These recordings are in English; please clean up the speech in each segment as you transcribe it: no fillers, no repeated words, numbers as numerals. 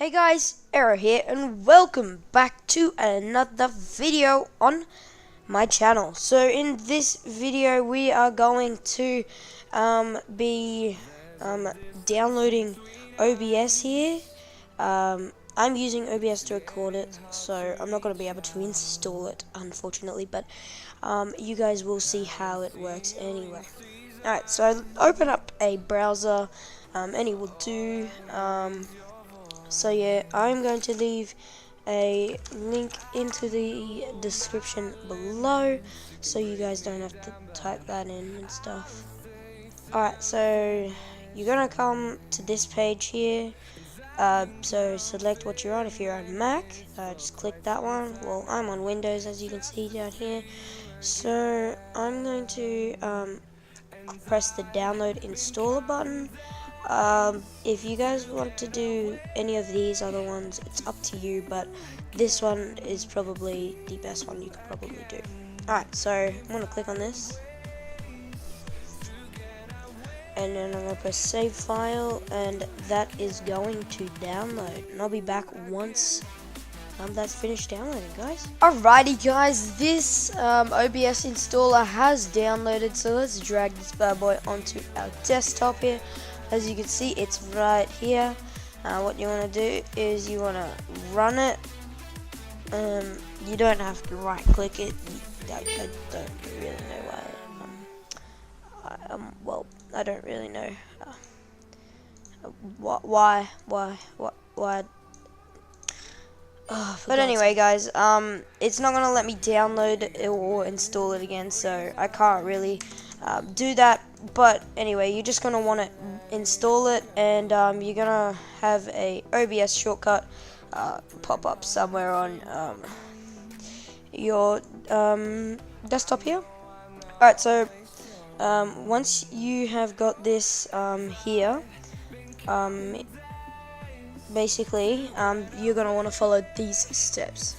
Hey guys, Arrow here and welcome back to another video on my channel. So in this video we are going to be downloading OBS here. I'm using OBS to record it, so I'm not going to be able to install it unfortunately, but you guys will see how it works anyway. Alright, so open up a browser, any will do. So yeah, I'm going to leave a link into the description below so you guys don't have to type that in and stuff. Alright, so you're gonna come to this page here. So select what you're on. If you're on Mac, just click that one. Well, I'm on Windows, as you can see down here. So I'm going to press the download installer button. If you guys want to do any of these other ones, it's up to you, but this one is probably the best one you could probably do. Alright, so I'm going to click on this, and then I'm going to press save file, and that is going to download, and I'll be back once that's finished downloading, guys. Alrighty guys, this OBS installer has downloaded, so let's drag this bad boy onto our desktop here. As you can see, it's right here. What you want to do is you want to run it. You don't have to right click it. I don't really know why. Well, I don't really know why. But anyway guys, it's not gonna let me download it or install it again, so I can't really do that. But anyway, you're just gonna want to install it, and you're gonna have a OBS shortcut pop up somewhere on your desktop here. Alright, so once you have got this here, basically you're gonna want to follow these steps.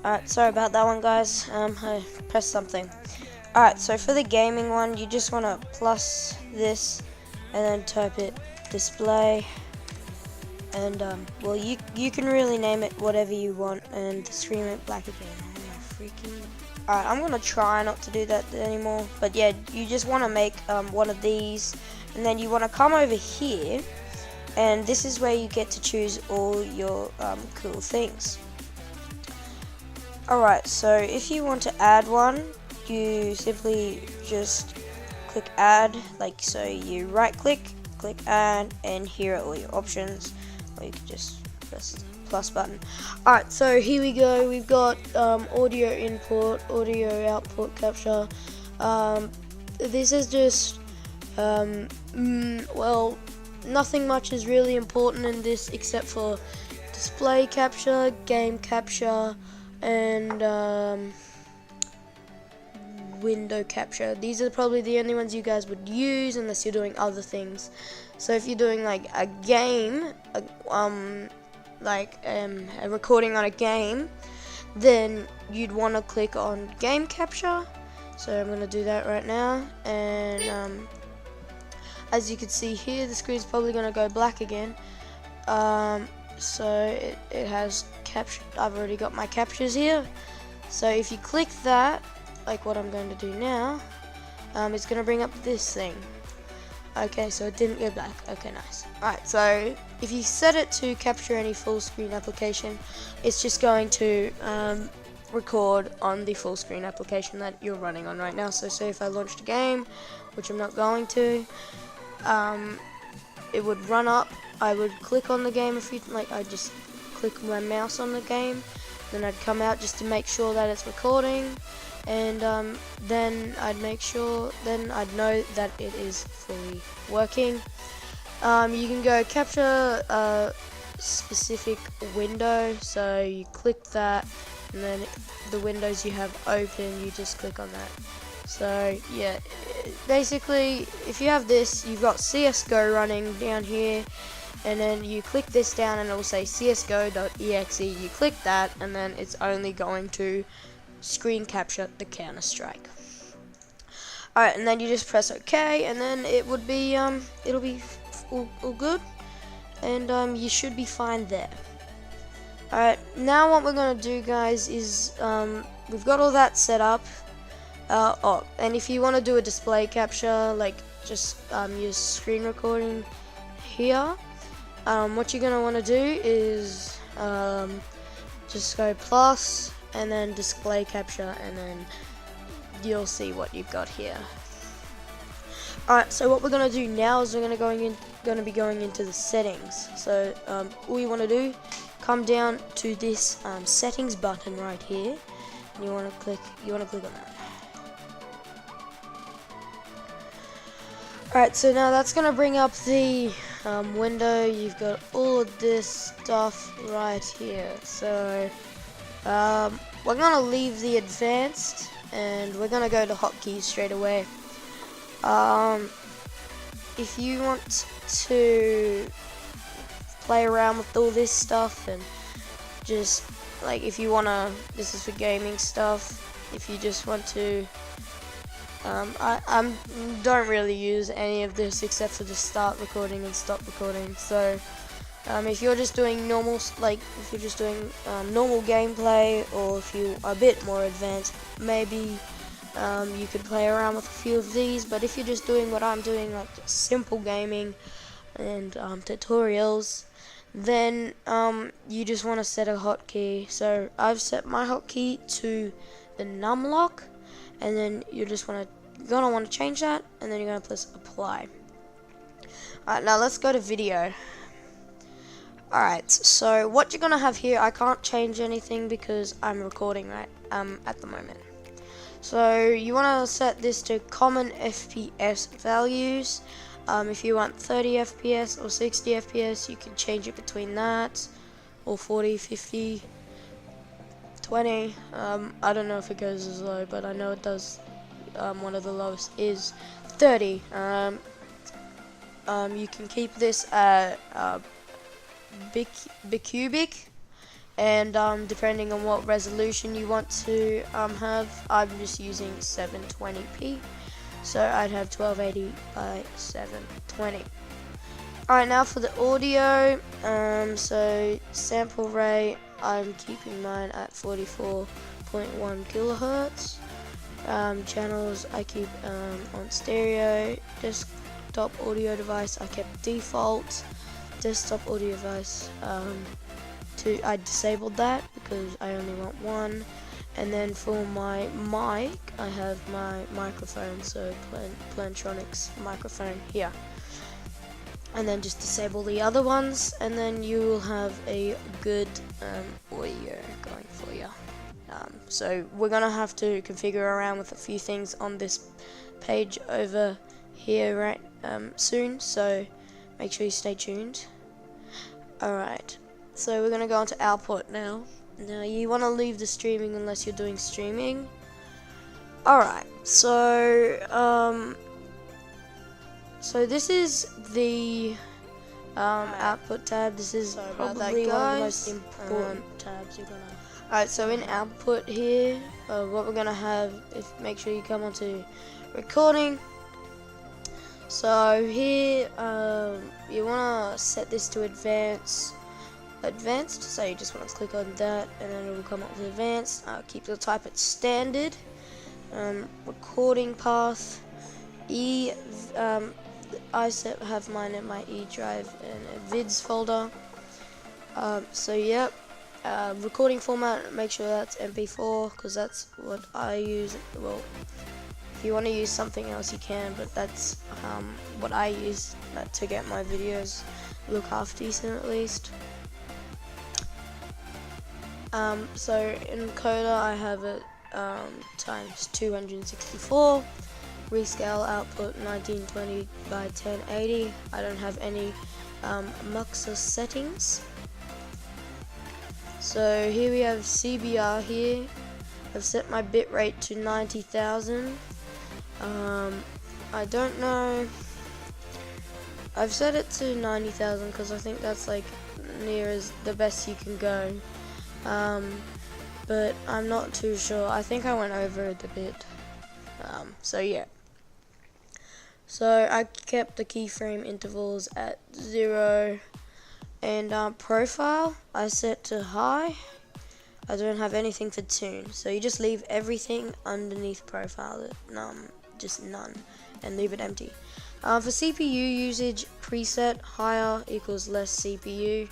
Alright, sorry about that one guys, I pressed something. Alright, so for the gaming one, you just want to plus this and then type it display, and well, you can really name it whatever you want, and the screen went black again. Alright, I'm gonna try not to do that anymore, but yeah, you just want to make one of these, and then you want to come over here, and this is where you get to choose all your cool things. Alright, so if you want to add one, you simply just click add, like so. You right click, click add, and here are all your options, or you can just press the plus button. Alright, so here we go. We've got audio input, audio output capture. This is just well, nothing much is really important in this except for display capture, game capture, and window capture. These are probably the only ones you guys would use unless you're doing other things. So if you're doing like a game, a recording on a game, then you'd want to click on game capture. So I'm going to do that right now, and as you can see here, the screen's probably going to go black again. So it has captured. I've already got my captures here. So if you click that, like what I'm going to do now, it's going to bring up this thing. Okay, so it didn't go black. Okay, nice. Alright, so if you set it to capture any full screen application, it's just going to record on the full screen application that you're running on right now. So say if I launched a game, which I'm not going to, it would run up. I would click on the game I just click my mouse on the game, then I'd come out just to make sure that it's recording, and then I'd know that it is fully working. You can go capture a specific window, so you click that, and then the windows you have open, you just click on that. So yeah, basically if you have this, you've got CSGO running down here, and then you click this down and it will say csgo.exe. You click that, and then it's only going to screen capture the Counter-Strike. Alright, and then you just press OK, and then it would be it'll be all good. and you should be fine there. Alright, now what we're gonna do, guys, is we've got all that set up. And if you want to do a display capture, like just use screen recording here, what you're gonna want to do is just go plus and then display capture, and then you'll see what you've got here. Alright, so what we're gonna do now is we're gonna be going into the settings. So all you want to do, come down to this settings button right here, and you want to click on that. Alright, so now that's gonna bring up the window. You've got all of this stuff right here. So we're gonna leave the advanced and we're gonna go to hotkeys straight away. If you want to play around with all this stuff, and just like if you wanna, this is for gaming stuff. If you just want to, I don't really use any of this except for the start recording and stop recording. So if you're just doing normal, normal gameplay, or if you are a bit more advanced, maybe you could play around with a few of these. But if you're just doing what I'm doing, like simple gaming and tutorials, then you just want to set a hotkey. So I've set my hotkey to the num lock, and then you're gonna want to change that, and then you're gonna press apply. Alright, now let's go to video. Alright, so what you're gonna have here, I can't change anything because I'm recording right at the moment. So you want to set this to common FPS values. If you want 30 FPS or 60 FPS, you can change it between that, or 40, 50, 20. I don't know if it goes as low, but I know it does. One of the lowest is 30. You can keep this at bicubic, and depending on what resolution you want to have, I'm just using 720p, so I'd have 1280 by 720. Alright, now for the audio, so sample rate, I'm keeping mine at 44.1 kilohertz. Channels I keep on stereo. Desktop audio device I kept default. Desktop audio device I disabled that because I only want one. And then for my mic, I have my microphone, so Plantronics microphone here. And then just disable the other ones, and then you will have a good audio going for you. So we're gonna have to configure around with a few things on this page over here right soon, so make sure you stay tuned. Alright, so we're gonna go into output now. Now you want to leave the streaming unless you're doing streaming. Alright, so this is the output tab. This is probably one of the most important tabs you're gonna have. Alright, so in output here, what we're gonna have is, make sure you come onto recording. So here, you wanna set this to advanced. So you just want to click on that, and then it will come up with advanced. Keep the type at standard. Recording path, I have mine in my E drive and a vids folder. So yep. Recording format, make sure that's MP4 because that's what I use. Well, if you want to use something else you can, but that's what I use to get my videos look half decent at least. So encoder, I have it times 264. Rescale output 1920 by 1080. I don't have any Muxa settings. So here we have CBR here. I've set my bitrate to 90,000. I don't know. I've set it to 90,000 because I think that's like near as the best you can go. But I'm not too sure. I think I went over it a bit. So yeah. So I kept the keyframe intervals at 0, And profile I set to high. I don't have anything for tune, so you just leave everything underneath profile, just none, and leave it empty. For CPU usage, preset higher equals less CPU.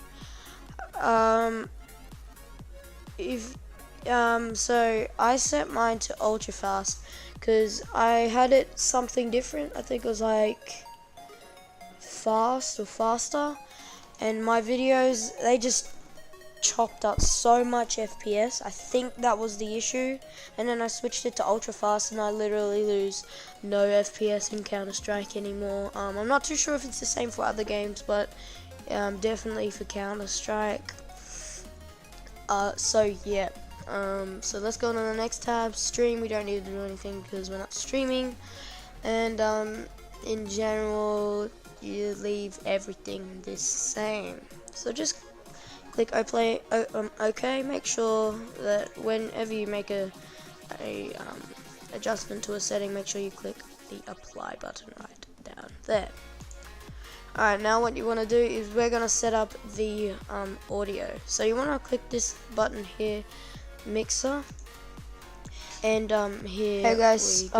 So I set mine to ultra fast because I had it something different. I think it was like fast or faster, and my videos, they just chopped up so much FPS. I think that was the issue, and then I switched it to ultra fast and I literally lose no FPS in Counter-Strike anymore. I'm not too sure if it's the same for other games, but definitely for Counter-Strike. So yeah, so let's go on to the next tab, stream. We don't need to do anything because we're not streaming, and in general you leave everything the same. So just click OK. Make sure that whenever you make a adjustment to a setting, make sure you click the apply button right down there. Alright, now what you want to do is we're going to set up the audio. So you want to click this button here, mixer, and here. Hey guys,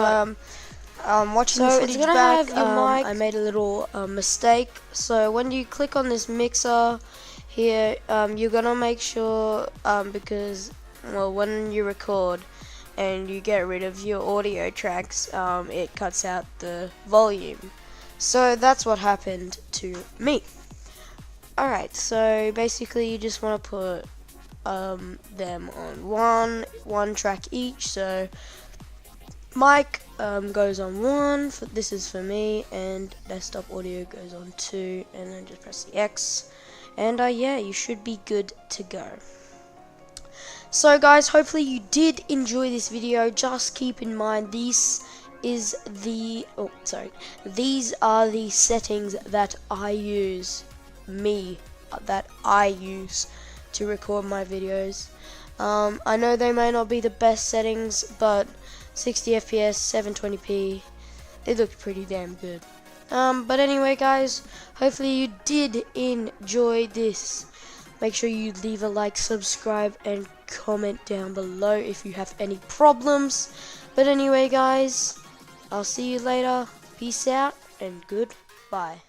watching the footage back, I made a little mistake. So when you click on this mixer here, you're gonna make sure, because when you record and you get rid of your audio tracks, it cuts out the volume. So that's what happened to me. Alright, so basically you just want to put them on one track each. So mic goes on 1, this is for me, and desktop audio goes on 2, and then just press the X, and yeah, you should be good to go. So guys, hopefully you did enjoy this video. Just keep in mind, these are the settings that I use to record my videos. I know they may not be the best settings, but 60 FPS, 720p, they look pretty damn good. But anyway guys, hopefully you did enjoy this. Make sure you leave a like, subscribe, and comment down below if you have any problems. But anyway guys, I'll see you later. Peace out and goodbye.